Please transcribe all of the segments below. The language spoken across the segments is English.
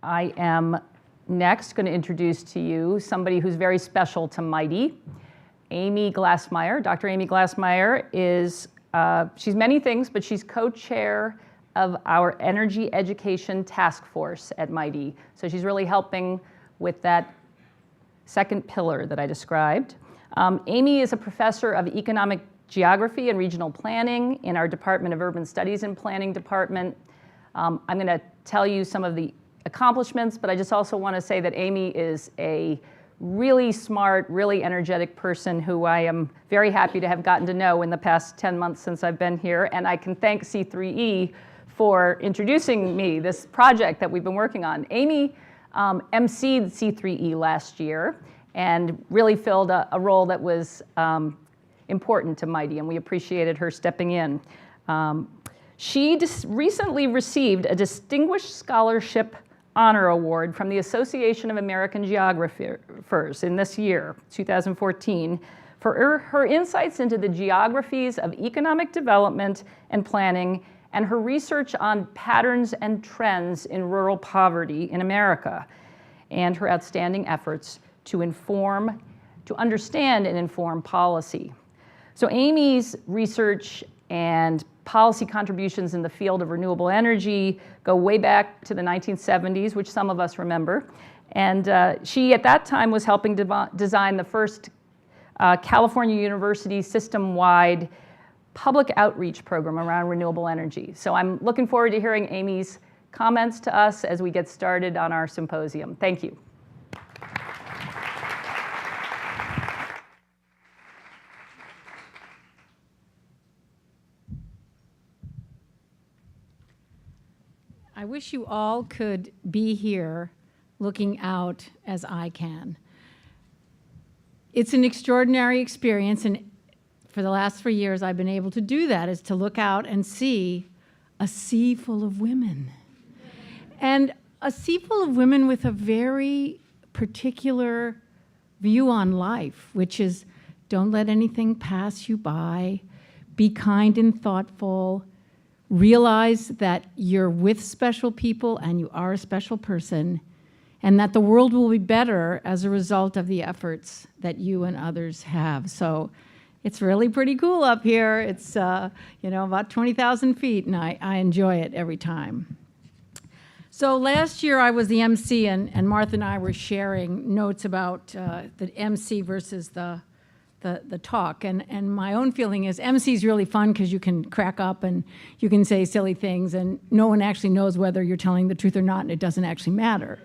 I am next going to introduce to you somebody who's very special to MITEI, Amy Glasmeier. Dr. Amy Glasmeier is, she's many things, but she's co-chair of our Energy Education Task Force at MITEI. So she's really helping with that second pillar that I described. Amy is a professor of economic geography and regional planning in our Department of Urban Studies and Planning department. I'm going to tell you some of the accomplishments, but I just also want to say that Amy is a really smart, really energetic person who I am very happy to have gotten to know in the past 10 months since I've been here. And I can thank C3E for introducing me, this project that we've been working on. Amy emceed C3E last year and really filled a role that was important to MITEI, and we appreciated her stepping in. She recently received a Distinguished Scholarship Honor Award from the Association of American Geographers in this year, 2014, for her insights into the geographies of economic development and planning and her research on patterns and trends in rural poverty in America, and her outstanding efforts to understand and inform policy. So Amy's research and policy contributions in the field of renewable energy go way back to the 1970s, which some of us remember. And she, at that time, was helping design the first California University system-wide public outreach program around renewable energy. So I'm looking forward to hearing Amy's comments to us as we get started on our symposium. Thank you. I wish you all could be here looking out as I can. It's an extraordinary experience, and for the last 3 years I've been able to do that, is to look out and see a sea full of women. And a sea full of women with a very particular view on life, which is don't let anything pass you by, be kind and thoughtful, realize that you're with special people and you are a special person, and that the world will be better as a result of the efforts that you and others have. So it's really pretty cool up here. It's about 20,000 feet, and I enjoy it every time. So last year I was the MC, and Martha and I were sharing notes about the MC versus the talk, and my own feeling is MC is really fun because you can crack up and you can say silly things and no one actually knows whether you're telling the truth or not, and it doesn't actually matter.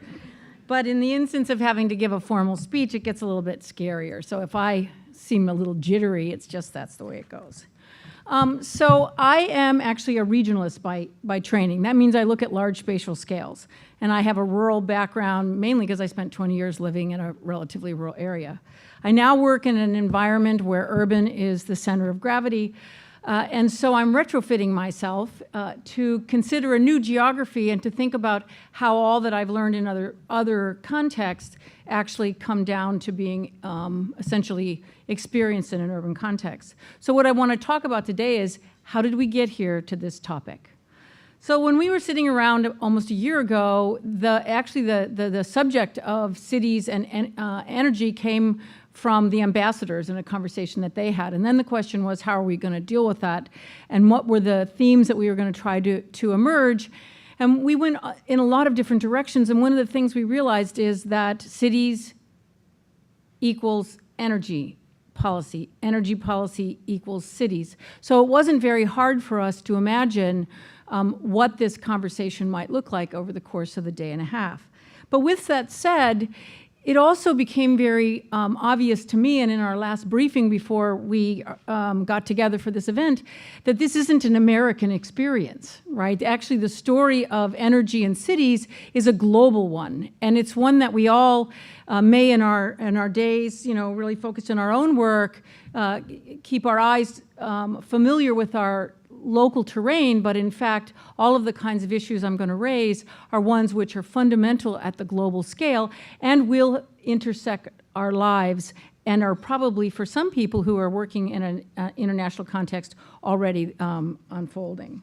But in the instance of having to give a formal speech, it gets a little bit scarier. So if I seem a little jittery, it's just that's the way it goes. So I am actually a regionalist by training. That means I look at large spatial scales, and I have a rural background mainly because I spent 20 years living in a relatively rural area. I now work in an environment where urban is the center of gravity, and so I'm retrofitting myself to consider a new geography and to think about how all that I've learned in other contexts actually come down to being essentially experienced in an urban context. So what I want to talk about today is how did we get here to this topic? So when we were sitting around almost a year ago, the subject of cities and energy came from the ambassadors in a conversation that they had. And then the question was, how are we going to deal with that? And what were the themes that we were going to try to emerge? And we went in a lot of different directions. And one of the things we realized is that cities equals energy policy. Energy policy equals cities. So it wasn't very hard for us to imagine what this conversation might look like over the course of the day and a half. But with that said, it also became very obvious to me, and in our last briefing before we got together for this event, that this isn't an American experience, right? Actually, the story of energy in cities is a global one, and it's one that we all may in our days, really focused on our own work, keep our eyes familiar with our local terrain, but in fact, all of the kinds of issues I'm going to raise are ones which are fundamental at the global scale and will intersect our lives and are probably, for some people who are working in an international context, already unfolding.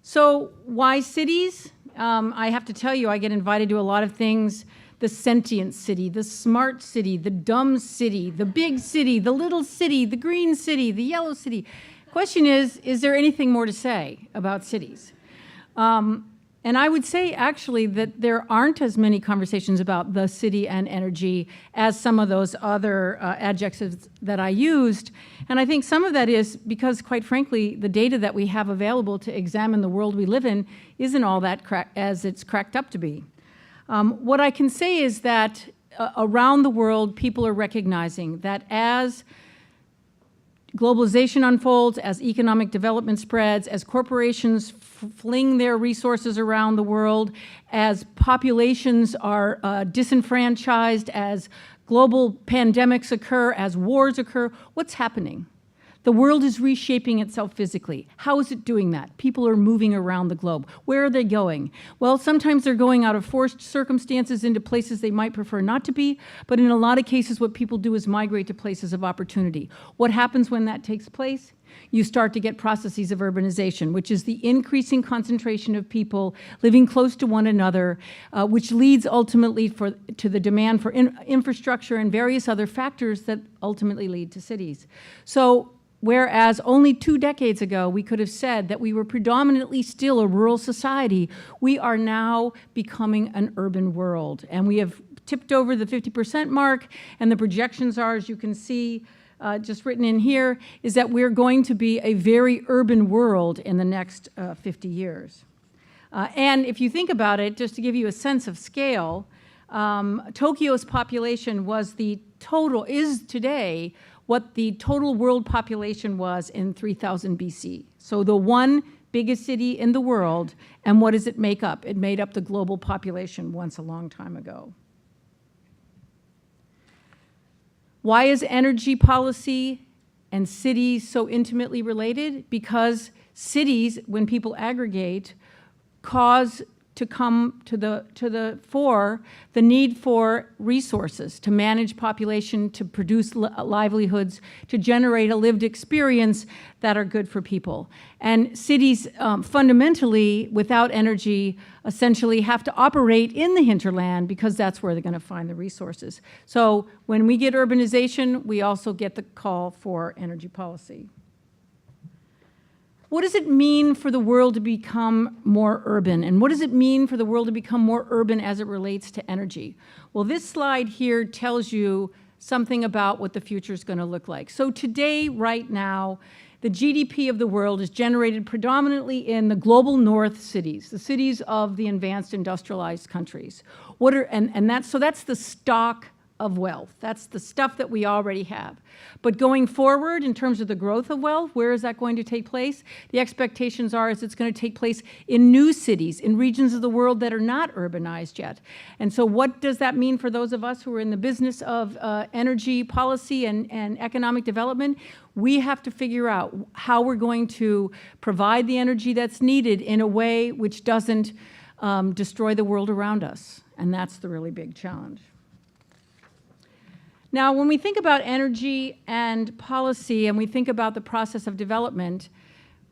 So why cities? I have to tell you, I get invited to a lot of things. The sentient city, the smart city, the dumb city, the big city, the little city, the green city, the yellow city. Question is there anything more to say about cities? And I would say actually that there aren't as many conversations about the city and energy as some of those other adjectives that I used. And I think some of that is because, quite frankly, the data that we have available to examine the world we live in isn't all that as it's cracked up to be. What I can say is that around the world, people are recognizing that as globalization unfolds, as economic development spreads, as corporations fling their resources around the world, as populations are disenfranchised, as global pandemics occur, as wars occur, what's happening? The world is reshaping itself physically. How is it doing that? People are moving around the globe. Where are they going? Well, sometimes they're going out of forced circumstances into places they might prefer not to be, but in a lot of cases what people do is migrate to places of opportunity. What happens when that takes place? You start to get processes of urbanization, which is the increasing concentration of people living close to one another, which leads ultimately to the demand for infrastructure and various other factors that ultimately lead to cities. So, whereas only 2 decades ago we could have said that we were predominantly still a rural society, we are now becoming an urban world. And we have tipped over the 50% mark, and the projections are, as you can see, just written in here, is that we're going to be a very urban world in the next 50 years. And if you think about it, just to give you a sense of scale, Tokyo's population is today what the total world population was in 3000 BC. So the one biggest city in the world, and what does it make up? It made up the global population once a long time ago. Why is energy policy and cities so intimately related? Because cities, when people aggregate, cause to come to the fore the need for resources to manage population, to produce livelihoods, to generate a lived experience that are good for people. And cities fundamentally, without energy, essentially have to operate in the hinterland because that's where they're going to find the resources. So when we get urbanization, we also get the call for energy policy. What does it mean for the world to become more urban? And what does it mean for the world to become more urban as it relates to energy? Well, this slide here tells you something about what the future is going to look like. So today, right now, the GDP of the world is generated predominantly in the global north cities, the cities of the advanced industrialized countries. So that's the stock of wealth. That's the stuff that we already have. But going forward, in terms of the growth of wealth, where is that going to take place? The expectations are is it's going to take place in new cities, in regions of the world that are not urbanized yet. And so what does that mean for those of us who are in the business of energy policy and economic development? We have to figure out how we're going to provide the energy that's needed in a way which doesn't destroy the world around us. And that's the really big challenge. Now, when we think about energy and policy and we think about the process of development,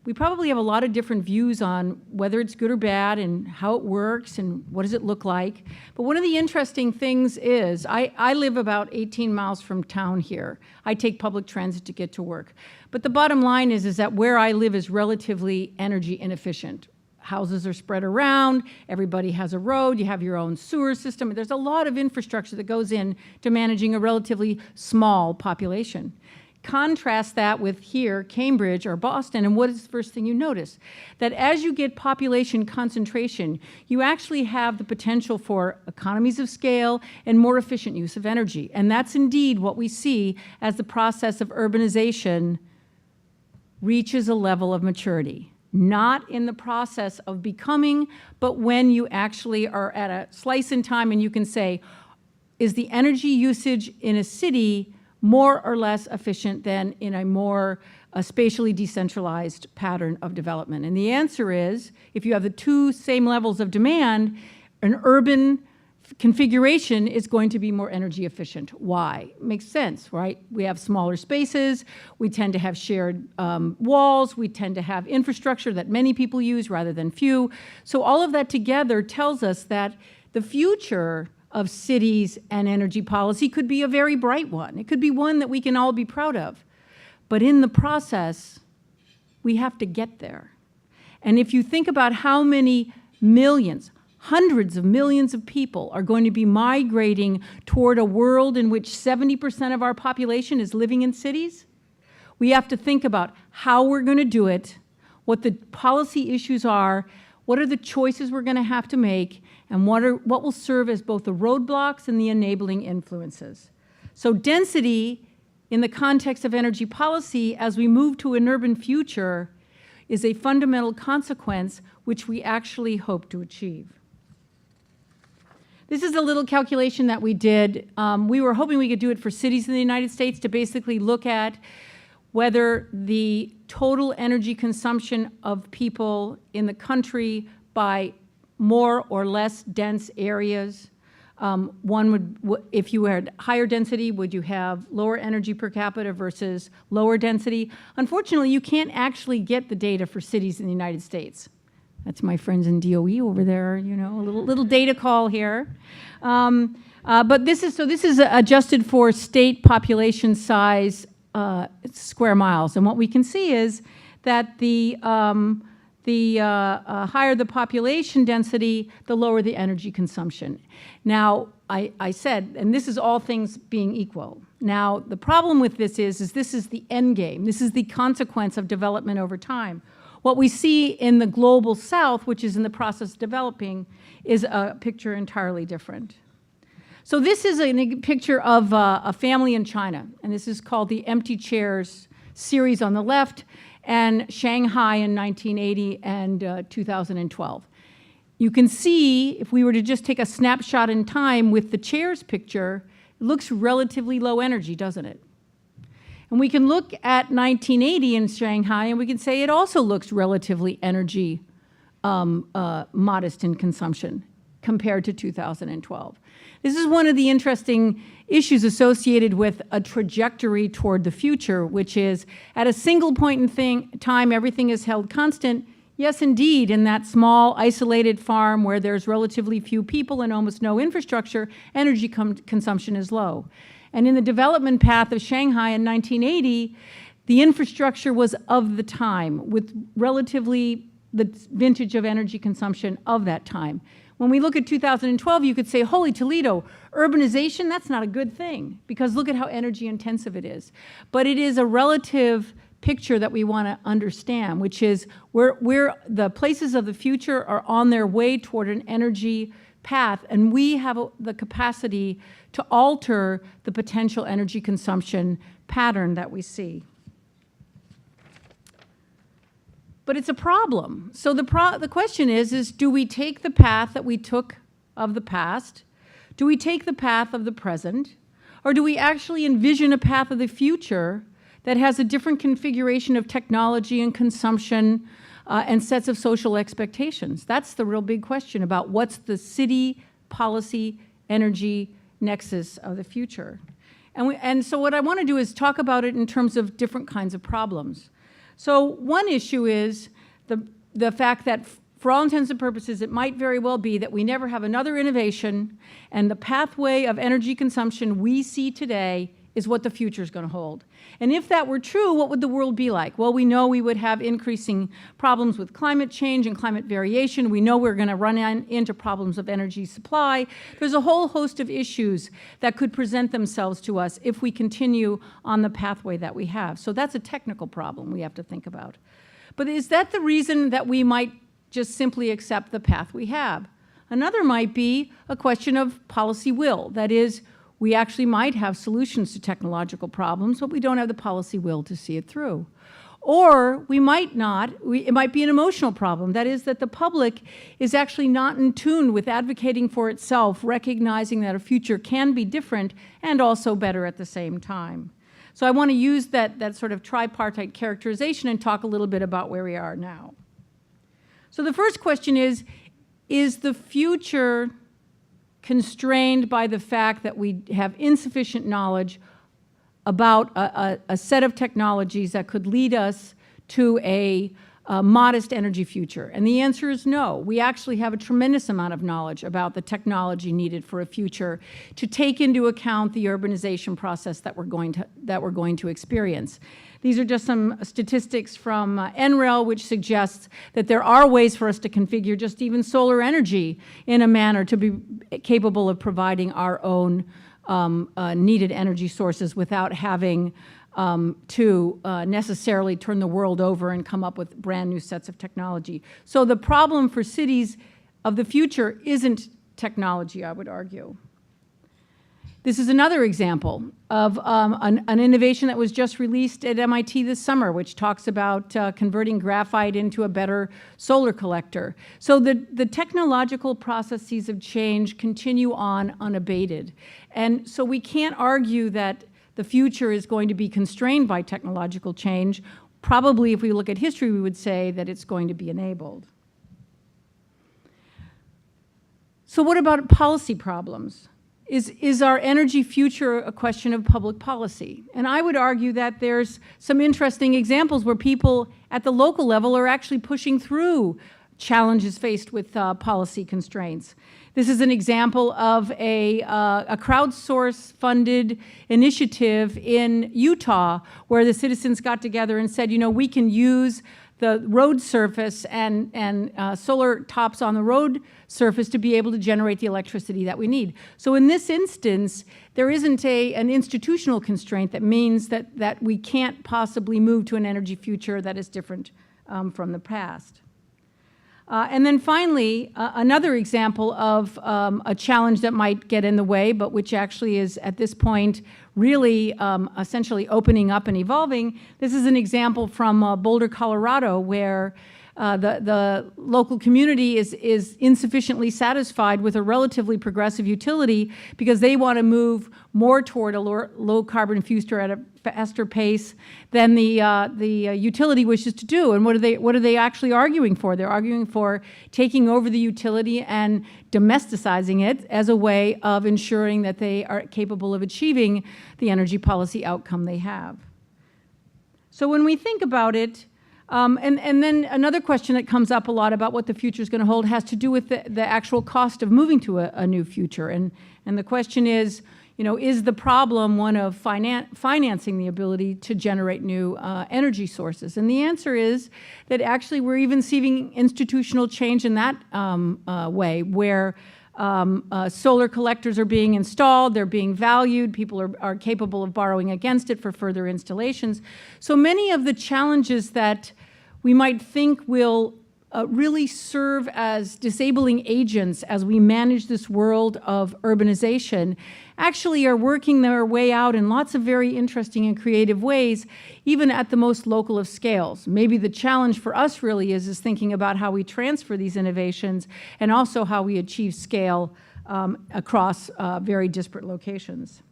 we probably have a lot of different views on whether it's good or bad and how it works and what does it look like. But one of the interesting things is I live about 18 miles from town here. I take public transit to get to work. But the bottom line is that where I live is relatively energy inefficient. Houses are spread around, everybody has a road, you have your own sewer system. There's a lot of infrastructure that goes in to managing a relatively small population. Contrast that with here, Cambridge or Boston, and what is the first thing you notice? That as you get population concentration, you actually have the potential for economies of scale and more efficient use of energy. And that's indeed what we see as the process of urbanization reaches a level of maturity. Not in the process of becoming, but when you actually are at a slice in time and you can say, is the energy usage in a city more or less efficient than in a more spatially decentralized pattern of development? And the answer is, if you have the two same levels of demand, an urban configuration is going to be more energy efficient. Why? Makes sense, right? We have smaller spaces, we tend to have shared walls, we tend to have infrastructure that many people use rather than few. So all of that together tells us that the future of cities and energy policy could be a very bright one. It could be one that we can all be proud of. But in the process, we have to get there. And if you think about how many millions, hundreds of millions of people are going to be migrating toward a world in which 70% of our population is living in cities, we have to think about how we're going to do it, what the policy issues are, what are the choices we're going to have to make, and what will serve as both the roadblocks and the enabling influences. So density, in the context of energy policy, as we move to an urban future, is a fundamental consequence which we actually hope to achieve. This is a little calculation that we did. We were hoping we could do it for cities in the United States to basically look at whether the total energy consumption of people in the country by more or less dense areas. If you had higher density, would you have lower energy per capita versus lower density? Unfortunately, you can't actually get the data for cities in the United States. That's my friends in DOE over there, you know, a little data call here. But this is adjusted for state population size square miles. And what we can see is that the higher the population density, the lower the energy consumption. Now, I said, and this is all things being equal. Now, the problem with this is this is the end game. This is the consequence of development over time. What we see in the global south, which is in the process of developing, is a picture entirely different. So this is a picture of a family in China, and this is called the Empty Chairs series on the left, and Shanghai in 1980 and 2012. You can see, if we were to just take a snapshot in time with the chairs picture, it looks relatively low energy, doesn't it? And we can look at 1980 in Shanghai, and we can say it also looks relatively energy modest in consumption compared to 2012. This is one of the interesting issues associated with a trajectory toward the future, which is at a single point in time, everything is held constant. Yes, indeed, in that small, isolated farm where there's relatively few people and almost no infrastructure, energy consumption is low. And in the development path of Shanghai in 1980, the infrastructure was of the time, with relatively the vintage of energy consumption of that time. When we look at 2012, you could say, holy Toledo, urbanization, that's not a good thing, because look at how energy intensive it is. But it is a relative picture that we want to understand, which is where the places of the future are on their way toward an energy path, and we have the capacity to alter the potential energy consumption pattern that we see. But it's a problem. So the question is do we take the path that we took of the past? Do we take the path of the present? Or do we actually envision a path of the future that has a different configuration of technology and consumption and sets of social expectations? That's the real big question about what's the city policy energy nexus of the future. And so what I want to do is talk about it in terms of different kinds of problems. So one issue is the fact that for all intents and purposes, it might very well be that we never have another innovation, and the pathway of energy consumption we see today is what the future is going to hold. And if that were true, what would the world be like? Well, we know we would have increasing problems with climate change and climate variation. We know we're going to run into problems of energy supply. There's a whole host of issues that could present themselves to us if we continue on the pathway that we have. So that's a technical problem we have to think about. But is that the reason that we might just simply accept the path we have? Another might be a question of policy will. That is, we actually might have solutions to technological problems, but we don't have the policy will to see it through. Or we might not, it might be an emotional problem. That is that the public is actually not in tune with advocating for itself, recognizing that a future can be different and also better at the same time. So I want to use that sort of tripartite characterization and talk a little bit about where we are now. So the first question is the future constrained by the fact that we have insufficient knowledge about a set of technologies that could lead us to a modest energy future? And the answer is no. We actually have a tremendous amount of knowledge about the technology needed for a future to take into account the urbanization process that we're going to experience. These are just some statistics from NREL, which suggests that there are ways for us to configure just even solar energy in a manner to be capable of providing our own needed energy sources without having to necessarily turn the world over and come up with brand new sets of technology. So the problem for cities of the future isn't technology, I would argue. This is another example of an innovation that was just released at MIT this summer, which talks about converting graphite into a better solar collector. So the technological processes of change continue on unabated. And so we can't argue that the future is going to be constrained by technological change. Probably, if we look at history, we would say that it's going to be enabled. So what about policy problems? Is our energy future a question of public policy? And I would argue that there's some interesting examples where people at the local level are actually pushing through challenges faced with policy constraints. This is an example of a crowdsource-funded initiative in Utah where the citizens got together and said, you know, we can use the road surface and solar tops on the road surface to be able to generate the electricity that we need. So in this instance, there isn't an institutional constraint that means that we can't possibly move to an energy future that is different from the past. And then finally, another example of a challenge that might get in the way, but which actually is at this point really essentially opening up and evolving. This is an example from Boulder, Colorado, where the local community is insufficiently satisfied with a relatively progressive utility because they want to move more toward a low carbon future at a faster pace than the utility wishes to do. And what are they actually arguing for? They're arguing for taking over the utility and domesticizing it as a way of ensuring that they are capable of achieving the energy policy outcome they have. So when we think about it, and then another question that comes up a lot about what the future is going to hold has to do with the actual cost of moving to a new future. And the question is, you know, is the problem one of financing the ability to generate new energy sources? And the answer is that actually we're even seeing institutional change in that way, where solar collectors are being installed, they're being valued, people are capable of borrowing against it for further installations. So many of the challenges that we might think will really serve as disabling agents as we manage this world of urbanization actually are working their way out in lots of very interesting and creative ways, even at the most local of scales. Maybe the challenge for us really is thinking about how we transfer these innovations and also how we achieve scale across very disparate locations.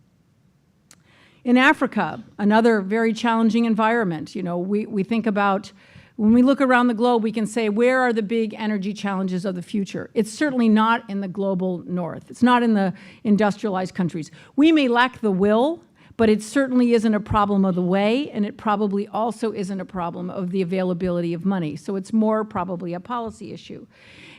In Africa, another very challenging environment. You know, we think about, when we look around the globe, we can say, where are the big energy challenges of the future? It's certainly not in the global north. It's not in the industrialized countries. We may lack the will, but it certainly isn't a problem of the way, and it probably also isn't a problem of the availability of money. So it's more probably a policy issue.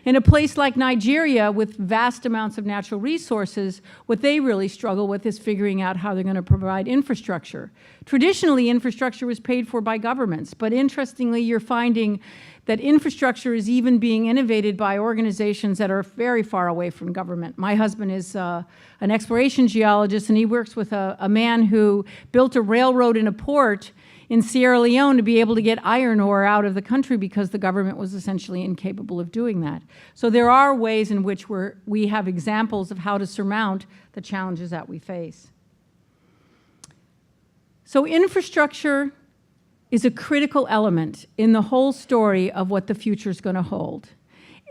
In a place like Nigeria, with vast amounts of natural resources, what they really struggle with is figuring out how they're going to provide infrastructure. Traditionally, infrastructure was paid for by governments, but interestingly, you're finding that infrastructure is even being innovated by organizations that are very far away from government. My husband is an exploration geologist, and he works with a man who built a railroad in a port in Sierra Leone to be able to get iron ore out of the country because the government was essentially incapable of doing that. So there are ways in which we have examples of how to surmount the challenges that we face. So infrastructure is a critical element in the whole story of what the future is going to hold.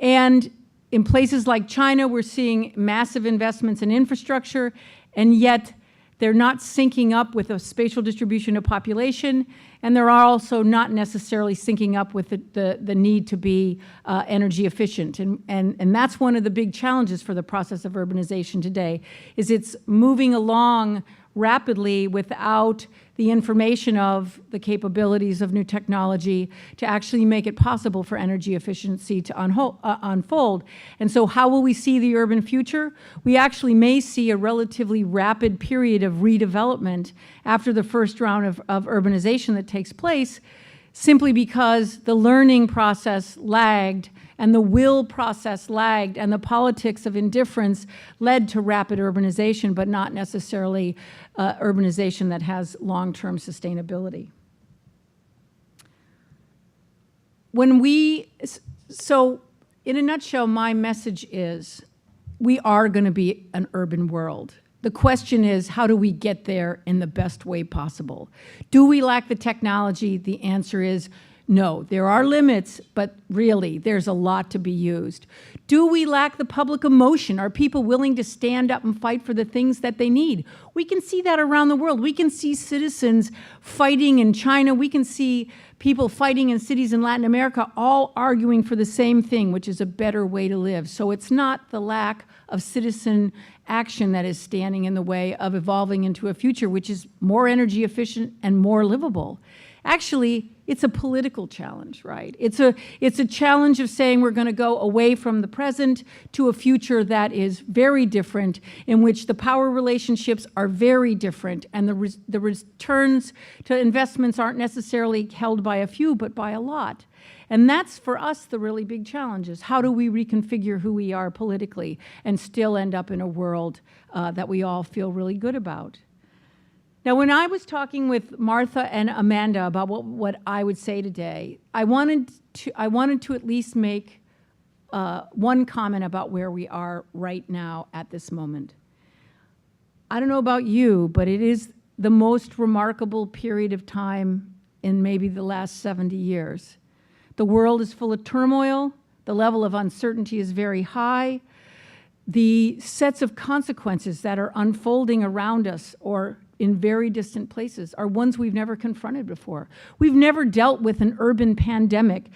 And in places like China, we're seeing massive investments in infrastructure, and yet They're not syncing up with a spatial distribution of population, and they're also not necessarily syncing up with the need to be energy efficient. And that's one of the big challenges for the process of urbanization today, is it's moving along rapidly without the information of the capabilities of new technology to actually make it possible for energy efficiency to unfold. And so how will we see the urban future? We actually may see a relatively rapid period of redevelopment after the first round of urbanization that takes place, simply because the learning process lagged and the will process lagged and the politics of indifference led to rapid urbanization, but not necessarily urbanization that has long-term sustainability. So in a nutshell, my message is we are going to be an urban world. The question is, how do we get there in the best way possible? Do we lack the technology? The answer is no. There are limits, but really, there's a lot to be used. Do we lack the public emotion? Are people willing to stand up and fight for the things that they need? We can see that around the world. We can see citizens fighting in China. We can see people fighting in cities in Latin America, all arguing for the same thing, which is a better way to live. So it's not the lack of citizen action that is standing in the way of evolving into a future which is more energy efficient and more livable. Actually, it's a political challenge, right? It's a challenge of saying we're going to go away from the present to a future that is very different, in which the power relationships are very different, and the returns to investments aren't necessarily held by a few, but by a lot. And that's, for us, the really big challenge, is how do we reconfigure who we are politically and still end up in a world that we all feel really good about. Now, when I was talking with Martha and Amanda about what I would say today, I wanted to at least make one comment about where we are right now at this moment. I don't know about you, but it is the most remarkable period of time in maybe the last 70 years. The world is full of turmoil. The level of uncertainty is very high. The sets of consequences that are unfolding around us or in very distant places are ones we've never confronted before. We've never dealt with an urban pandemic,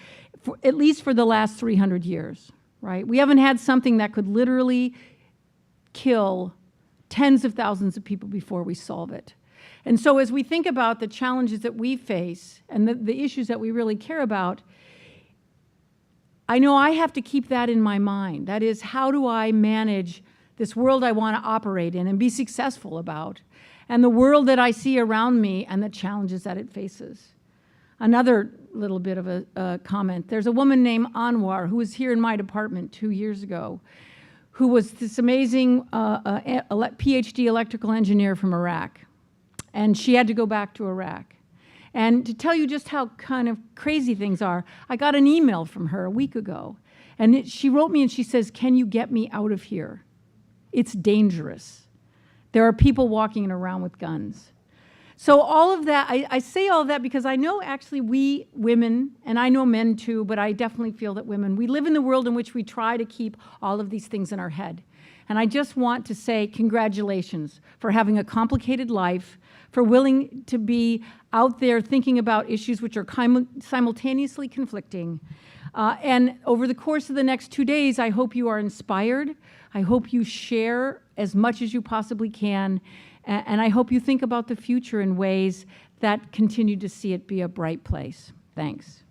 at least for the last 300 years, right? We haven't had something that could literally kill tens of thousands of people before we solve it. And so as we think about the challenges that we face and the issues that we really care about, I know I have to keep that in my mind. That is, how do I manage this world I want to operate in and be successful about, and the world that I see around me and the challenges that it faces? Another little bit of a comment. There's a woman named Anwar who was here in my department 2 years ago, who was this amazing PhD electrical engineer from Iraq. And she had to go back to Iraq. And to tell you just how kind of crazy things are, I got an email from her a week ago. And she wrote me and she says, "Can you get me out of here? It's dangerous. There are people walking around with guns." So all of that, I say all of that because I know actually we women, and I know men too, but I definitely feel that women, we live in the world in which we try to keep all of these things in our head. And I just want to say congratulations for having a complicated life, for willing to be out there thinking about issues which are simultaneously conflicting. And over the course of the next 2 days, I hope you are inspired. I hope you share as much as you possibly can. And I hope you think about the future in ways that continue to see it be a bright place. Thanks.